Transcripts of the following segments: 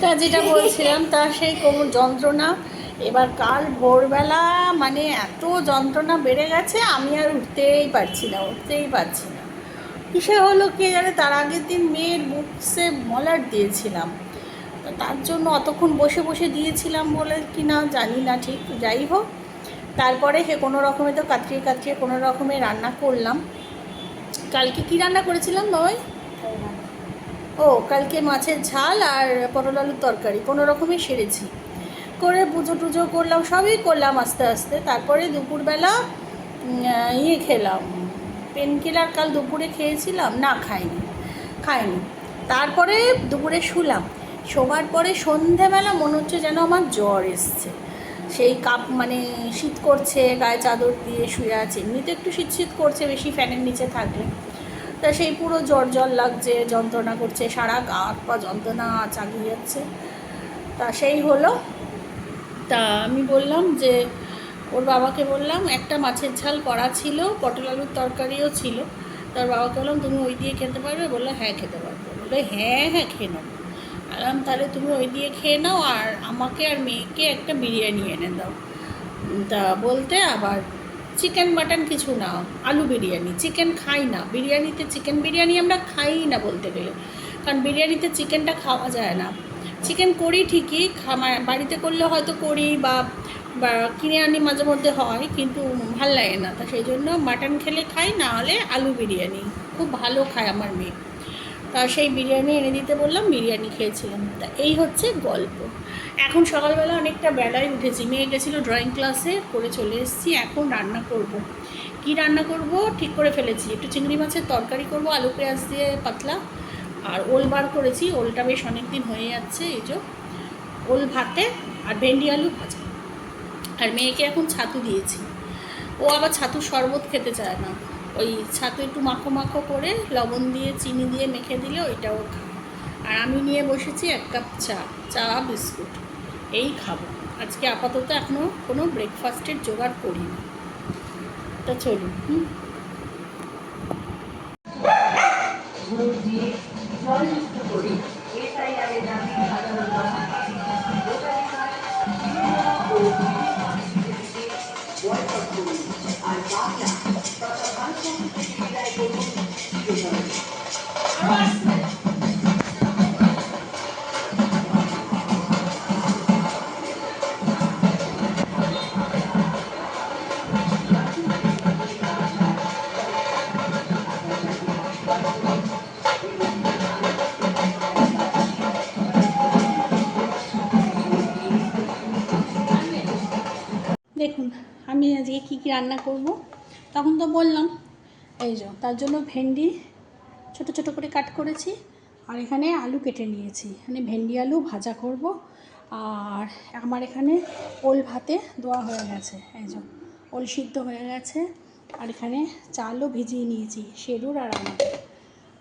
তা যেটা বলছিলাম, তা সেই কোমর যন্ত্রণা। এবার কাল ভোরবেলা মানে এত যন্ত্রণা বেড়ে গেছে, আমি আর উঠতেই পারছি না। কিসে হলো কে জানে। তার আগের দিন মেয়ের বুকসে মলাট দিয়েছিলাম, তা তার জন্য অতক্ষণ বসে বসে দিয়েছিলাম বলে কি না জানি না, ঠিক যাই হোক। তারপরে সে কোনো রকমে তো কাটিয়ে কাটিয়ে কোনো রকমে রান্না করলাম। কালকে কি রান্না করেছিলাম বাবাই? ও, কালকে মাছের ঝাল আর পটল আলুর তরকারি কোনো রকমে সেরেছি। করে পুজো টুজো করলাম, সবই করলাম আস্তে আস্তে। তারপরে দুপুরবেলা খেলাম, পেন কিলার কাল দুপুরে খেয়েছিলাম, না খাইনি। তারপরে দুপুরে শুলাম, শোবার পরে সন্ধেবেলা মনে হচ্ছে যেন আমার জ্বর এসছে। সেই মানে শীত করছে, গায়ে চাদর দিয়ে শুয়ে আছে, এমনিতে একটু শীত করছে বেশি ফ্যানের নিচে থাকলে। তা সেই পুরো জ্বর লাগছে, যন্ত্রণা করছে, সারা গা হাত পা যন্ত্রণা চালিয়ে যাচ্ছে। তা সেই হলো। তা আমি বললাম যে ওর বাবাকে বললাম, একটা মাছের ঝাল করা ছিল, পটল আলুর তরকারিও ছিল। তার বাবাকে বললাম তুমি ওই দিয়ে খেতে পারবে? বললো হ্যাঁ খেতে পারবো। বললো হ্যাঁ খেয়ে নেবো। বললাম তাহলে তুমি ওই দিয়ে খেয়ে নাও, আর আমাকে আর মেয়েকে একটা বিরিয়ানি এনে দাও। তা বলতে আবার চিকেন মাটন কিছু না, আলু বিরিয়ানি। চিকেন খাই না বিরিয়ানিতে, চিকেন বিরিয়ানি আমরা খাই না বলতে গেলে, কারণ বিরিয়ানিতে চিকেনটা খাওয়া যায় না। চিকেন করি ঠিকই, বাড়িতে করলে হয়তো করি বা কিনে আনি মাঝে মধ্যে হয়, কিন্তু ভাল লাগে না। তা সেই জন্য মাটন খেলে খাই, না হলে আলু বিরিয়ানি খুব ভালো খায় আমার মেয়ে। তা সেই বিরিয়ানি এনে দিতে বললাম, বিরিয়ানি খেয়েছিলাম। তা এই হচ্ছে গল্প। এখন সকালবেলা অনেকটা বেলায় উঠেছি, মেয়ে গেছিলো ড্রয়িং ক্লাসে, করে চলে এসেছি। এখন রান্না করব। কি রান্না করব ঠিক করে ফেলেছি, একটু চিংড়ি মাছের তরকারি করব আলু পেঁয়াজ দিয়ে পাতলা, আর ওল বার করেছি, ওলটা বেশ অনেক দিন হয়ে যাচ্ছে, এই যে ওল ভাতে আর ভেন্ডি আলু ভাজা। আর মেয়েকে এখন ছাতু দিয়েছি, ও আবার ছাতুর শরবত খেতে চায় না। ওই ছাতু একটু মাখো মাখো করে লবণ দিয়ে চিনি দিয়ে মেখে দিলে ওইটাও খায়। আর আমি নিয়ে বসেছি 1 কাপ চা বিস্কুট, এই খাবো আজকে। আপাতত এখনও কোনো ব্রেকফাস্টের জোগাড় করিনি। তা চলুন। দেখুন আমি আজকে কী কী রান্না করব। তখন তো বললাম, এই যে তার জন্য ভেন্ডি ছোট ছোট করে কাট করেছি, আর এখানে আলু কেটে নিয়েছি। এখানে ভেন্ডি আলু ভাজা করব। আর আমার এখানে ওল ভাতে দেওয়া হয়ে গেছে, এই যে ওল সিদ্ধ হয়ে গেছে। আর এখানে চালও ভিজিয়ে নিয়েছি, সেরুর আর আমাদের।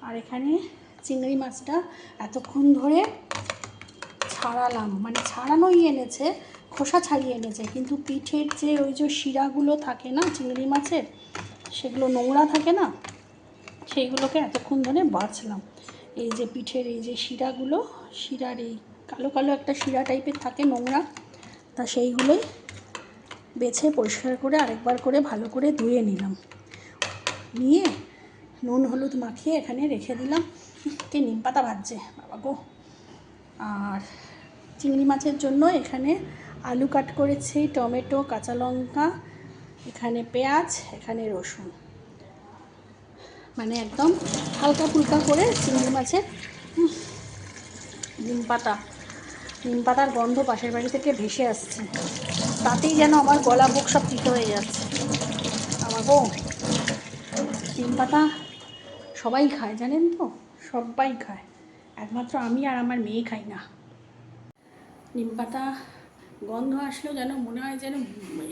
আর এখানে চিংড়ি মাছটা এতক্ষণ ধরে ছাড়ালাম, মানে ছাড়ানোই এনেছে, খোসা ছাড়িয়ে এনেছে, কিন্তু পিঠের যে ওই যে শিরাগুলো থাকে না চিংড়ি মাছের, সেগুলো নোংরা থাকে না, সেইগুলোকে এতক্ষণ ধরে বাছলাম। এই যে পিঠের এই যে শিরাগুলো, শিরার এই কালো কালো একটা শিরা টাইপের থাকে নোংরা, তা সেইগুলোই বেছে পরিষ্কার করে আরেকবার করে ভালো করে ধুয়ে নিলাম, নিয়ে নুন হলুদ মাখিয়ে এখানে রেখে দিলাম। কে নিম পাতা ভাজছে বাবা গো। আর চিংড়ি মাছের জন্য এখানে আলু কাট করেছি, টমেটো, কাঁচা লঙ্কা, এখানে পেঁয়াজ, এখানে রসুন, মানে একদম হালকা ফুলকা করে চিংড়ি মাছের। নিম পাতার গন্ধ পাশের বাড়ি থেকে ভেসে আসছে, তাতেই যেন আমার গলা বুক সব তিতো হয়ে যাচ্ছে। আমার গো, নিম পাতা সবাই খায় জানেন তো, সবাই খায়, একমাত্র আমি আর আমার মেয়ে খাই না। নিম পাতা গন্ধ আসলেও যেন মনে হয় যেন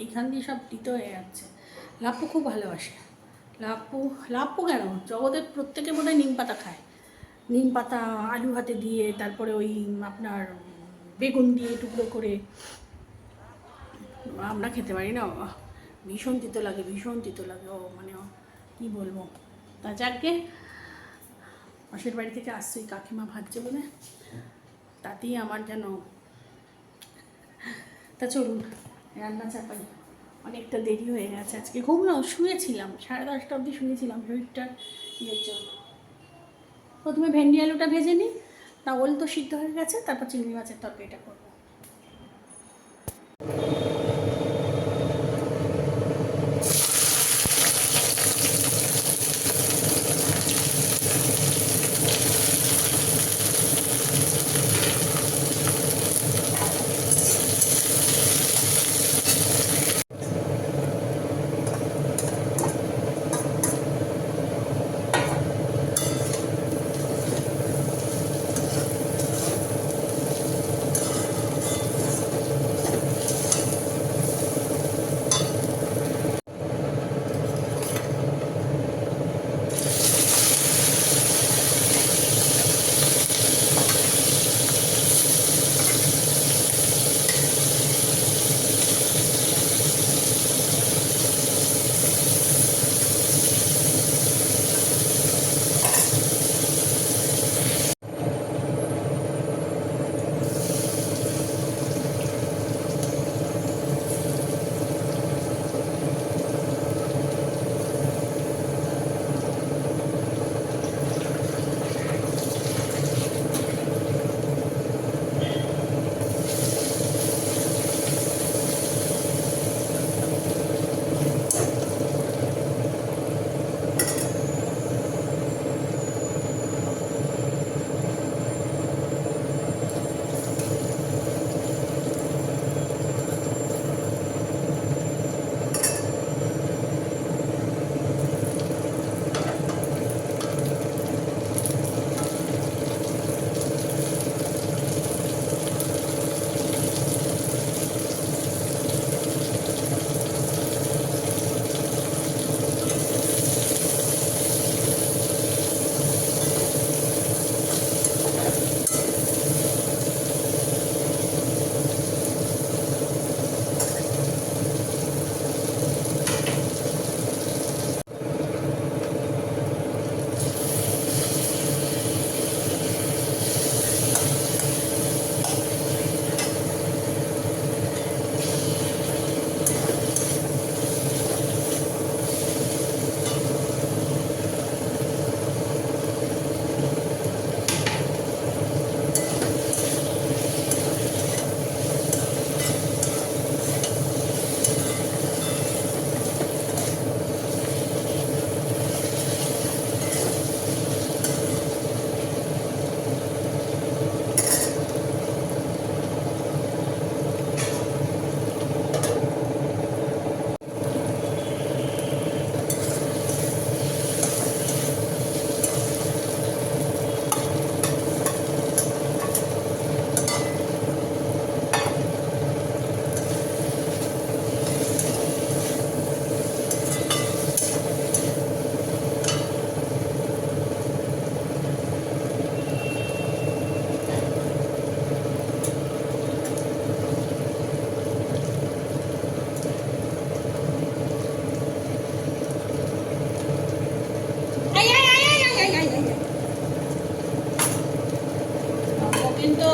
এইখান দিয়ে সব তিতো হয়ে যাচ্ছে। লাপ্পু খুব ভালোবাসে, লাপ্পু কেন, জগতের প্রত্যেকে বোধ হয় নিম পাতা খায়। নিম পাতা আলু ভাতে দিয়ে, তারপরে ওই আপনার বেগুন দিয়ে টুকরো করে। আমরা খেতে পারি না, ভীষণ তিতো লাগে। ও মানে কী বলবো। তা যাকে পাশের বাড়ি থেকে আসছে, কাকিমা ভাজছে বলে, তাতেই আমার যেন। তা চলুন রান্না চাপাই, অনেকটা দেরি হয়ে গেছে আজকে। ঘুমলাম, শুয়েছিলাম 10:30 অবধি শুয়েছিলাম শরীরটার ইয়ের জন্য। প্রথমে ভেন্ডি আলুটা ভেজে নিই, তা ওল তো সিদ্ধ হয়ে গেছে, তারপর চিংড়ি মাছের তরকারিটা করবো। কিন্তু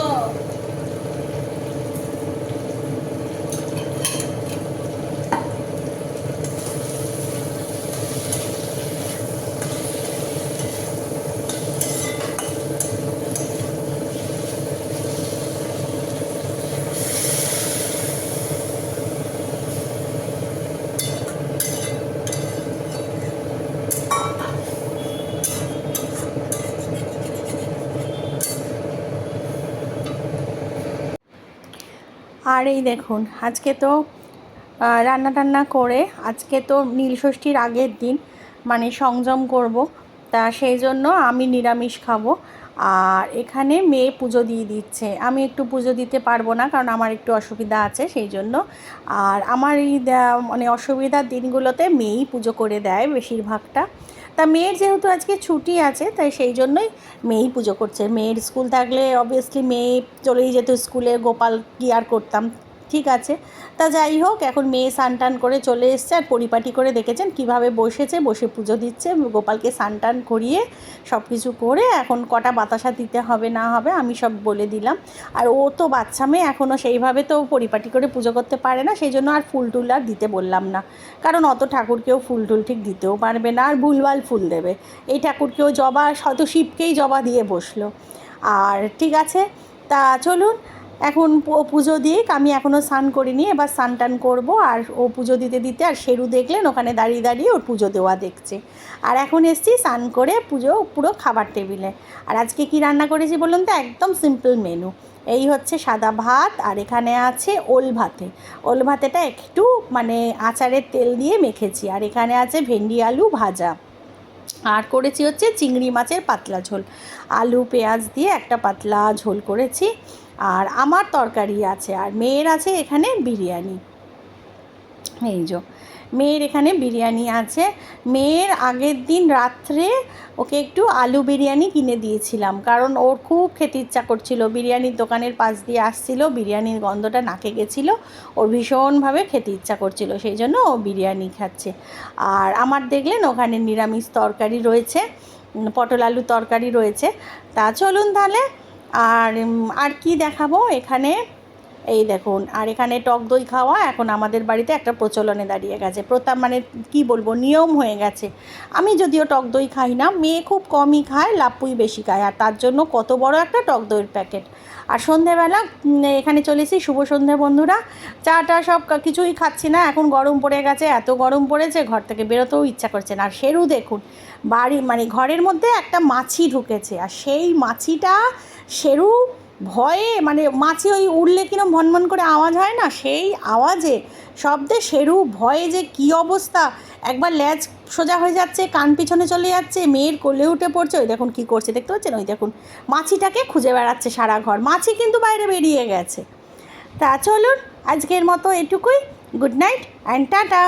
আর এই দেখুন আজকে তো রান্না টান্না করে, আজকে তো নীলষষ্ঠীর আগের দিন, মানে সংযম করব, তা সেই জন্য আমি নিরামিষ খাবো। আর এখানে মেয়ে পুজো দিয়ে দিচ্ছে, আমি একটু পুজো দিতে পারবো না কারণ আমার একটু অসুবিধা আছে সেই জন্য। আর আমার এই মানে অসুবিধার দিনগুলোতে মেয়েই পুজো করে দেয় বেশিরভাগটা। তা মেয়ের যেহেতু আজকে ছুটি আছে তাই সেই জন্যই মেয়েই পুজো করছে। মেয়ের স্কুল থাকলে অবভিয়াসলি মেয়ে চলেই যেত স্কুলে, গোপাল কি আর করতাম, ঠিক আছে। তা যাই হোক, এখন মেয়ে স্নান টান করে চলে এসছে, আর পরিপাটি করে দেখেছেন কিভাবে বসেছে, বসে পুজো দিচ্ছে। গোপালকে স্নান টান করিয়ে সব কিছু করে এখন কটা বাতাসা দিতে হবে না হবে আমি সব বলে দিলাম। আর ও তো বাচ্চা মেয়ে, এখনও সেইভাবে তো পরিপাটি করে পুজো করতে পারে না, সেই জন্য আর ফুল টুল আর দিতে বললাম না, কারণ অত ঠাকুরকেও ফুল টুল ঠিক দিতেও পারবে না, আর ভুলভাল ফুল দেবে। এই ঠাকুরকেও জবা, শত শিবকেই জবা দিয়ে বসলো। আর ঠিক আছে, তা চলুন এখন পুজো দিক। আমি এখনও স্নান করিনি, এবার স্নান টান করবো। আর ও পুজো দিতে দিতে, আর শেরু দেখলেন ওখানে দাঁড়িয়ে দাঁড়িয়ে ওর পুজো দেওয়া দেখছে। আর এখন এসছি স্নান করে পুজো পুরো খাবার টেবিলে। আর আজকে কি রান্না করেছি বলুন তো, একদম সিম্পল মেনু। এই হচ্ছে সাদা ভাত, আর এখানে আছে ওল ভাতে। ওল ভাতেটা একটু মানে আচারের তেল দিয়ে মেখেছি। আর এখানে আছে ভেন্ডি আলু ভাজা। আর করেছি হচ্ছে চিংড়ি মাছের পাতলা ঝোল, আলু পেঁয়াজ দিয়ে একটা পাতলা ঝোল করেছি। আর আমার তরকারি আছে, আর মেয়ের আছে এখানে বিরিয়ানি। এই যে মেয়ের এখানে বিরিয়ানি আছে। মেয়ের আগের দিন রাত্রে ওকে একটু আলু বিরিয়ানি কিনে দিয়েছিলাম, কারণ ওর খুব খেতে ইচ্ছা করছিল। বিরিয়ানির দোকানের পাশ দিয়ে আসছিল, বিরিয়ানির গন্ধটা নাকে গেছিলো, ওর ভীষণভাবে খেতে ইচ্ছা করছিল, সেই জন্য ও বিরিয়ানি খাচ্ছে। আর আমার দেখলেন ওখানে নিরামিষ তরকারি রয়েছে, পটল আলু তরকারি রয়েছে। তা চলুন তাহলে। আর আর কি দেখাবো এখানে, এই দেখুন। আর এখানে টক দই খাওয়া এখন আমাদের বাড়িতে একটা প্রচলনে দাঁড়িয়ে গেছে, প্রথা মানে কি বলবো, নিয়ম হয়ে গেছে। আমি যদিও টক দই খাই না, মেয়ে খুব কমই খায়, লাপুই বেশি খায়, আর তার জন্য কত বড় একটা টক দইয়ের প্যাকেট। আর সন্ধেবেলা এখানে চলেছি, শুভ সন্ধে বন্ধুরা। চাটা সব কিছুই খাচ্ছি না, এখন গরম পড়ে গেছে, এত গরম পড়েছে ঘর থেকে বেরোতেও ইচ্ছা করছে না। আর শেরু দেখুন, বাড়ি মানে ঘরের মধ্যে একটা মাছি ঢুকেছে, আর সেই মাছিটা শেরু ভয়ে, মানে মাছি ওই উড়লে কিরম ভনভন করে আওয়াজ হয় না, সেই আওয়াজে শব্দে শেরু ভয়ে যে কী অবস্থা, একবার ল্যাজ সোজা হয়ে যাচ্ছে, কান পিছনে চলে যাচ্ছে, মেয়ের কোলে উঠে পড়ছে। ওই দেখুন কী করছে দেখতে পাচ্ছেন, ওই দেখুন মাছিটাকে খুঁজে বেড়াচ্ছে সারা ঘর, মাছি কিন্তু বাইরে বেরিয়ে গেছে। তা চলুন আজকের মতো এটুকুই, গুড নাইট অ্যান্ড টাটা।